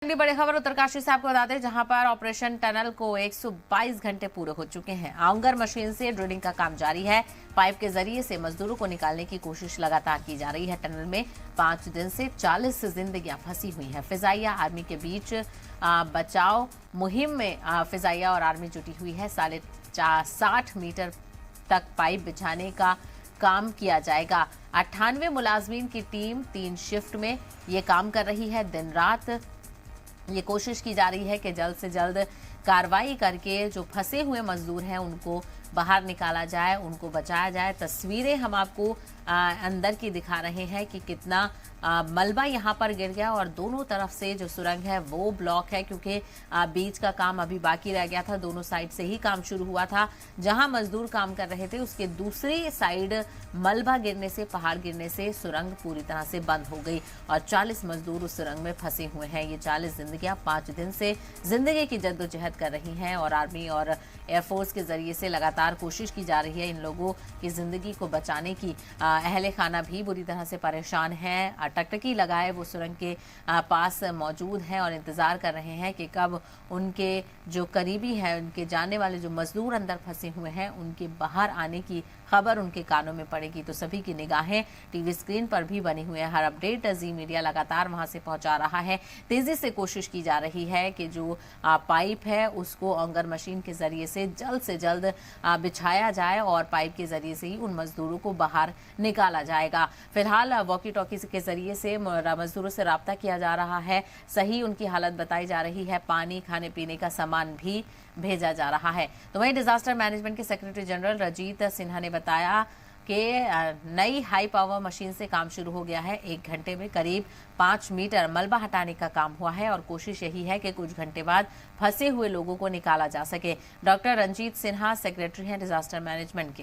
अगली बड़ी खबर उत्तरकाशी से आपको बता दें, जहां पर ऑपरेशन टनल को 122 घंटे पूरे हो चुके हैं। आउंगर मशीन से ड्रिलिंग का काम जारी है। पाइप के जरिए से मजदूरों को निकालने की कोशिश लगातार की जा रही है। टनल में 5 दिन से 40 जिंदगियां फंसी हुई हैं। फिजाइया आर्मी के बीच बचाव मुहिम में फिजाइया और आर्मी जुटी हुई है। 60 मीटर तक पाइप बिछाने का काम किया जाएगा। 98 मुलाजमीन की टीम 3 शिफ्ट में ये काम कर रही है। दिन रात ये कोशिश की जा रही है कि जल्द से जल्द कार्रवाई करके जो फंसे हुए मजदूर हैं उनको बाहर निकाला जाए, उनको बचाया जाए। तस्वीरें हम आपको अंदर की दिखा रहे हैं कि कितना मलबा यहाँ पर गिर गया और दोनों तरफ से जो सुरंग है वो ब्लॉक है, क्योंकि बीच का काम अभी बाकी रह गया था। दोनों साइड से ही काम शुरू हुआ था। जहां मजदूर काम कर रहे थे उसके दूसरी साइड मलबा गिरने से, पहाड़ गिरने से सुरंग पूरी तरह से बंद हो गई और 40 मजदूर उस सुरंग में फंसे हुए हैं। ये 40 जिंदगियां 5 दिन से जिंदगी की जद्दोजहद कर रही हैं और आर्मी और एयरफोर्स के जरिए से लगातार कोशिश की जा रही है इन लोगों की जिंदगी को बचाने की। अहले खाना भी बुरी तरह से परेशान हैं। टकटकी लगाए वो सुरंग के पास मौजूद हैं और इंतजार कर रहे हैं कि कब उनके जो करीबी हैं, उनके जानने वाले जो मजदूर अंदर फंसे हुए हैं, उनके बाहर आने की खबर उनके कानों में पड़ेगी। तो सभी की निगाहें टीवी स्क्रीन पर भी बनी हुई है। हर अपडेट जी मीडिया लगातार वहां से पहुंचा रहा है। तेजी से कोशिश की जा रही है कि जो पाइप है उसको ऑंगर मशीन के जरिए से जल्द बिछाया जाए और पाइप के जरिए से ही उन मजदूरों को बाहर निकाला जाएगा। फिलहाल वॉकी टॉकी के जरिए से मजदूरों से राब्ता किया जा रहा है। सही उनकी हालत बताई जा रही है। पानी, खाने पीने का सामान भी भेजा जा रहा है। तो वहीं डिजास्टर मैनेजमेंट के सेक्रेटरी जनरल रजीत सिन्हा ने बताया कि नई हाई पावर मशीन से काम शुरू हो गया है। 1 घंटे में करीब 5 मीटर मलबा हटाने का काम हुआ है और कोशिश यही है कि कुछ घंटे बाद फंसे हुए लोगों को निकाला जा सके। डॉक्टर रंजीत सिन्हा सेक्रेटरी हैं डिजास्टर मैनेजमेंट के।